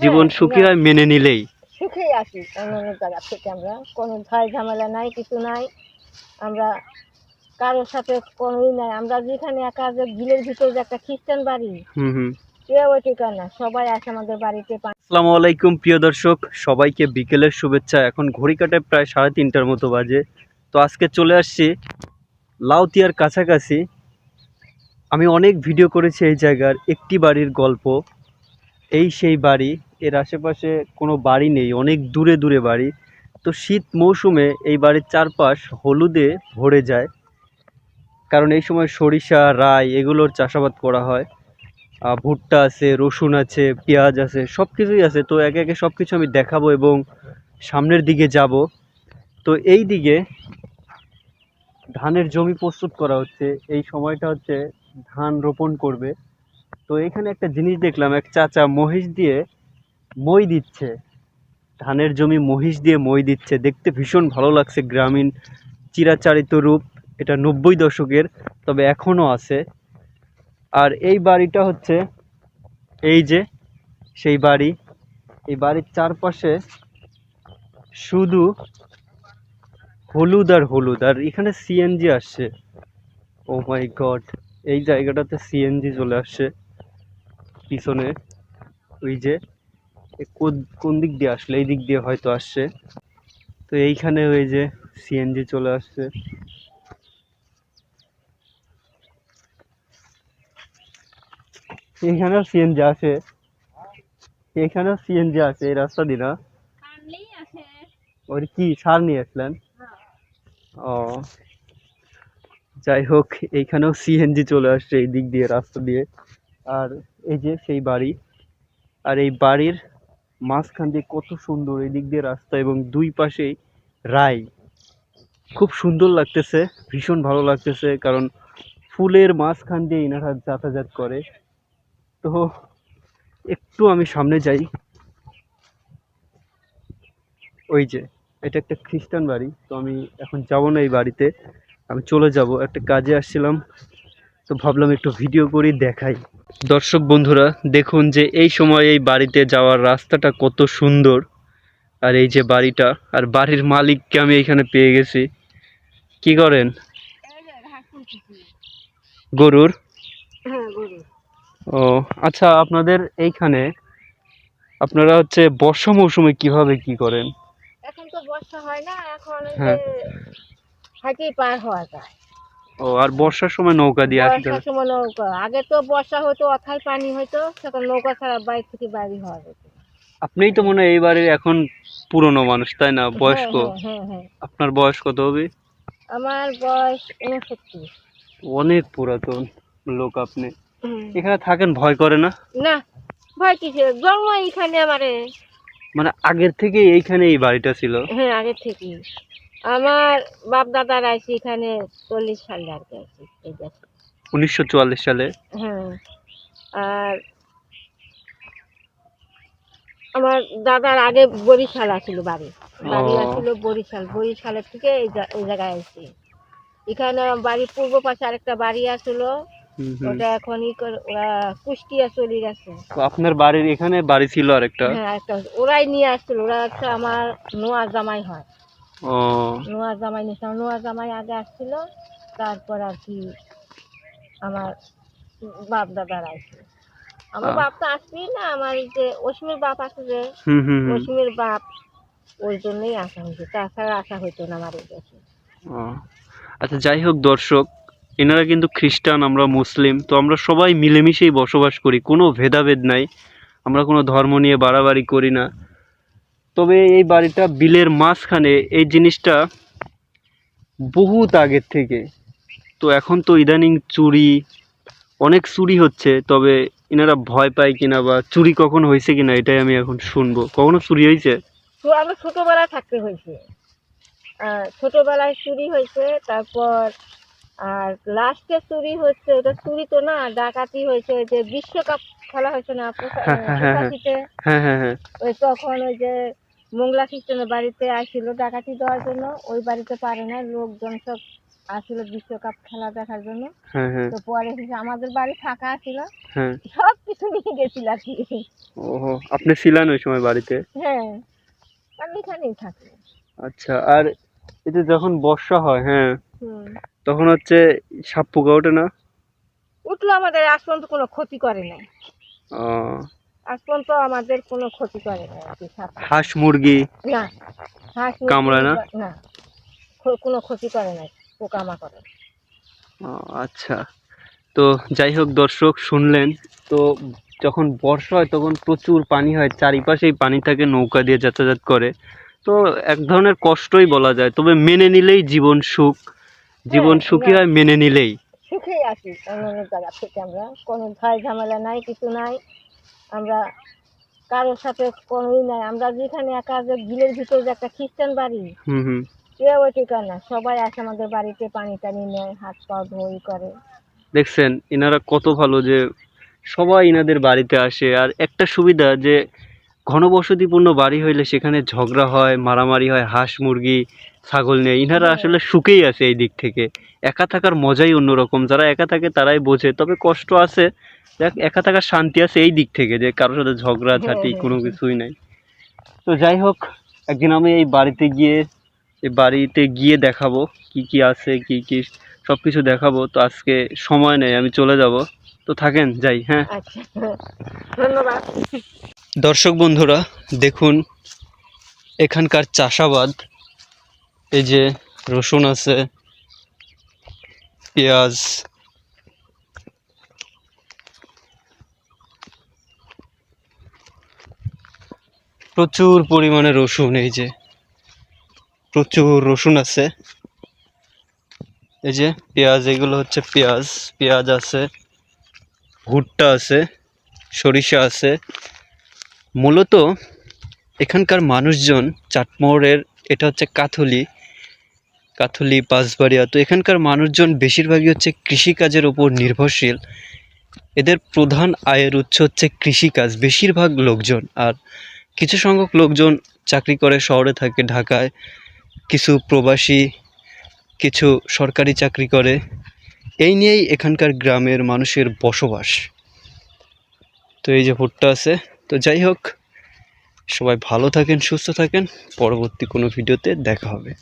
জীবন সুখী হয় মেনে নিলেই। সুখেই আছি অন্য জায়গা থেকে, আমরা কোনো ঝয় ঝামেলা নাই, কিছু নাই। আমরা কারোর সাথে কোনোই নাই। আমরা যেখানে একা যে বিলের ভিতরে যে একটা খ্রিস্টান বাড়ি, কেউ ঠিকানা সবাই আসে আমাদের বাড়িতে। আসসালামু আলাইকুম প্রিয় দর্শক, সবাইকে বিকেলের শুভেচ্ছা। এখন ঘড়ি কাটে প্রায় 3:30টার মতো বাজে। তো আজকে চলে আসছি লাউতিয়ার কাছাকাছি। আমি অনেক ভিডিও করেছি এই জায়গার, একটি বাড়ির গল্প। এই সেই বাড়ি, এর আশেপাশে কোনো বাড়ি নেই, অনেক দূরে দূরে বাড়ি। তো শীত মৌসুমে এই বাড়ির চারপাশ হলুদে ভরে যায়, কারণ এই সময় সরিষা, রাই এগুলোর চাষাবাদ করা হয়। ভুট্টা আছে, রসুন আছে, পেঁয়াজ আছে, সব কিছুই আছে। তো একে একে সব কিছু আমি দেখাবো এবং সামনের দিকে যাব। তো এই দিকে ধানের জমি প্রস্তুত করা হচ্ছে, এই সময়টা হচ্ছে ধান রোপণ করবে। তো এখানে একটা জিনিস দেখলাম, এক চাচা মহিষ দিয়ে মই দিচ্ছে, ধানের জমি মহিষ দিয়ে মই দিচ্ছে। দেখতে ভীষণ ভালো লাগছে, গ্রামীণ চিরাচারিত রূপ। এটা 90 দশকের, তবে এখনো আছে। আর এই বাড়িটা হচ্ছে এই যে সেই বাড়ি। এই বাড়ির চারপাশে শুধু হলুদ আর হলুদ, আর এখানে সিএনজি আসছে। ও মাই গড, এই জায়গাটাতে সিএনজি চলে আসছে পিছনে। ওই যে কোন দিক দিয়ে আসলে, এই দিক দিয়ে হয়তো আসছে। তো এইখানে ওই যে সিএনজি চলে আসছে। এখানেও সিএনজি আছে, এখানেও সিএনজি আছে এই রাস্তা দিয়ে না? ওর কি সার নিয়ে আসলেন? ও, যাই হোক, এইখানেও সিএনজি চলে আসছে এই দিক দিয়ে, রাস্তা দিয়ে। আর এই যে সেই বাড়ি, আর এই বাড়ির মাঝখান দিয়ে কত সুন্দর এই দিক দিয়ে রাস্তা, এবং দুই পাশেই রাই। খুব সুন্দর লাগতেছে, ভীষণ ভালো লাগতেছে, কারণ ফুলের মাঝখান দিয়ে ইনারা যাতায়াত করে। তো একটু আমি সামনে যাই। ওই যে এটা একটা খ্রিস্টান বাড়ি। তো আমি এখন যাব না এই বাড়িতে, আমি চলে যাব, একটা কাজে আসছিলাম। তো ভাবলাম একটু ভিডিও করি, দেখাই। দর্শক বন্ধুরা, দেখুন যে এই সময় এই বাড়িতে যাওয়ার রাস্তাটা কত সুন্দর। আর এই যে বাড়িটা, আর বাড়ির মালিককে আমি এখানে পেয়ে গেছি। কি করেন? গরুর? ও আচ্ছা, আপনাদের এইখানে আপনারা হচ্ছে বর্ষা মৌসুমে কিভাবে কি করেন? এখন তো বর্ষা হয় না, এখন ওই যে হ্যাঁ। হাঁটি পার হওয়া যায়। ও, আর বর্ষার সময় নৌকা দিয়ে আসতে? বর্ষার সময় নৌকা, আগে তো বর্ষা হতো অথাই পানি হইতো, তখন নৌকা ছাড়া বাইরে থেকে বাড়ি হওয়া যেত। আপনিই তো মনে হয় এই বাড়ির এখন পুরনো মানুষ, তাই না? হ্যাঁ বয়স্ক। হ্যাঁ হ্যাঁ হ্যাঁ। আপনার বয়স কত হবে? আমার বয়স 69। অনেক পুরাতন লোক আপনি। এখানে থাকেন, ভয় করে না? না, ভয় কিসের, জন্ম এইখানে আমারে। মানে আগের থেকে এইখানে এই বাড়িটা ছিল? হ্যাঁ, আগে থেকে আমার বাপ দাদার আইসি এখানে 40 সালে আর কি আইসি এই দেশে। 1944 সালে? হ্যাঁ। আর আমার দাদার আগে বরিশাল আসছিল বাড়ি, বাড়ি আসছিল বরিশাল, বরিশালের থেকে এই জায়গায় আইসি। এখানে বাড়ির পূর্ব পাশে আরেকটা বাড়ি আসলো, ওটা এখন ওরা কুষ্টিয়া চলে গেছে। আপনার বাড়ির এখানে বাড়ি ছিল আরেকটা? হ্যাঁ, একটা ওরাই নিয়ে আসছিল, ওরা হচ্ছে আমার নোয়া জামাই হয়। ও, নোয়া জামাই নিয়েছে, নোয়া জামাই আগে আসছিল, তারপর আর কি আমার বাপ দাদার আসছে। আমার বাপ তো আসবেই না, আমার এই যে অসীমের বাপ আছে যে, অসীমের বাপ, ওই জন্যই আসা হয়েছে, তাছাড়া আসা হইতো না আমার এই দেশে। আচ্ছা, যাই হোক দর্শক, এনারা কিন্তু খ্রিস্টান, আমরা মুসলিম, তো আমরা সবাই মিলেমিশেই বসবাস করি, কোনো ভেদাভেদ নাই। আমরা কোনো ধর্ম নিয়ে বাড়াবাড়ি করি না। তবে এই বাড়িটা বিলের মাঝখানে, এই জিনিসটা বহুত আগের থেকে। তো এখন তো ইদানিং চুরি, অনেক চুরি হচ্ছে, তবে এনারা ভয় পায় কিনা বা চুরি কখনো হয়েছে কিনা এটাই আমি এখন শুনবো। কখনো চুরি হয়েছে? তো আমরা ছোটবেলায় থাকতে হয়েছে, ছোটবেলায় চুরি হয়েছে, তারপর আর লাস্টে চুরি হচ্ছে, ওটা চুরি তো না, ডাকাতি হয়েছে। ওই যে বিশ্বকাপ খেলা হয়েছে না 85-তে, হ্যাঁ হ্যাঁ হ্যাঁ। ওই তখন ওই যে মোংলা খ্রিস্টানের বাড়িতে আসছিল ডাকাতি দেওয়ার জন্য, ওই বাড়িতে পারে না, লোকজন সব আসলে বিশ্বকাপ খেলা দেখার জন্য। হ্যাঁ হ্যাঁ তো পরে এসে আমাদের বাড়ি ফাঁকা ছিল, হ্যাঁ। সব কিছু নিয়ে গেছিল আর কি। ওহো, আপনি ছিলেন ওই সময় বাড়িতে? হ্যাঁ, আমি এখানেই থাকি। আচ্ছা, আর এই যে যখন বর্ষা হয়, হ্যাঁ, হুম, তখন হচ্ছে সাপ পোকা ওঠে না? উঠলো, আমাদের আজ পর্যন্ত কোনো ক্ষতি করে নাই। আহ, আজ পর্যন্ত আমাদের কোনো ক্ষতি করে নাই আর কি সাপ। হাঁস মুরগি না, হাঁস কামড়ায় না? না, কোনো ক্ষতি করে নাই পোকামাকড়ে। আচ্ছা, তো যাই হোক দর্শক, শুনলেন তো, যখন বর্ষা হয় তখন প্রচুর পানি হয়, চারিপাশেই পানি থাকে, নৌকা দিয়ে যাতায়াত করে। তো এক ধরনের কষ্টই বলা যায়, তবে মেনে নিলেই জীবন সুখ, জীবন হ্যাঁ, সুখী আমরা হয় মেনে নিলেই। সুখেই আছি অন্য জায়গা থেকে, আমরা কোনো ভয় ঝামেলা নাই, কিছু নাই। আমরা কারোর সাথে কোনোই নাই। আমরা যেখানে একা যে বিলের ভিতরে যে একটা খ্রিস্টান বাড়ি, হুম হুম। কেউ ঠিকানা, সবাই আসে আমাদের বাড়িতে, পানি টানি নেয়, হাত পা ধোই করে। দেখছেন এনারা কত ভালো, যে সবাই এনাদের বাড়িতে আসে। আর একটা সুবিধা যে ঘনবসতিপূর্ণ বাড়ি হইলে সেখানে ঝগড়া হয়, মারামারি হয়, হাঁস মুরগি ছাগল নিয়ে। ইনারা হ্যাঁ, আসলে সুখেই আছে এই দিক থেকে। একা থাকার মজাই অন্যরকম, যারা একা থাকে তারাই বোঝে। তবে কষ্ট আছে, দেখ একা থাকার শান্তি আছে এই দিক থেকে, যে কারোর সাথে ঝগড়া হ্যাঁ, ঝাঁটি হ্যাঁ, কোনো হ্যাঁ। কিছুই নাই। তো যাই হোক, একদিন আমি এই বাড়িতে গিয়ে দেখাবো কি কি আছে, কি কি সবকিছু দেখাবো। তো আজকে সময় নেই, আমি চলে যাব। তো থাকেন, যাই, হ্যাঁ। আচ্ছা, ধন্যবাদ। দর্শক বন্ধুরা, দেখুন এখানকার চাষাবাদ। এই যে রসুন আছে, পেঁয়াজ, প্রচুর পরিমাণে রসুন। এই যে প্রচুর রসুন আছে। এই যে পেঁয়াজ, এগুলো হচ্ছে পেঁয়াজ। পেঁয়াজ আছে, ভুট্টা আছে, সরিষা আছে। মূলত এখানকার মানুষজন চাটমোহরের, এটা হচ্ছে কাথলি পাঁচবাড়িয়া। তো এখানকার মানুষজন বেশিরভাগই হচ্ছে কৃষিকাজের উপর নির্ভরশীল। এদের প্রধান আয়ের উৎস হচ্ছে কৃষিকাজ, বেশিরভাগ লোকজন। আর কিছু সংখ্যক লোকজন চাকরি করে, শহরে থাকে, ঢাকায়। কিছু প্রবাসী, কিছু সরকারি চাকরি করে। এই নিয়েই এখানকার গ্রামের মানুষের বসবাস। তো এই যে ভুট্টা আছে। তো যাই হোক, সবাই ভালো থাকেন, সুস্থ থাকেন। পরবর্তী কোনো ভিডিওতে দেখা হবে।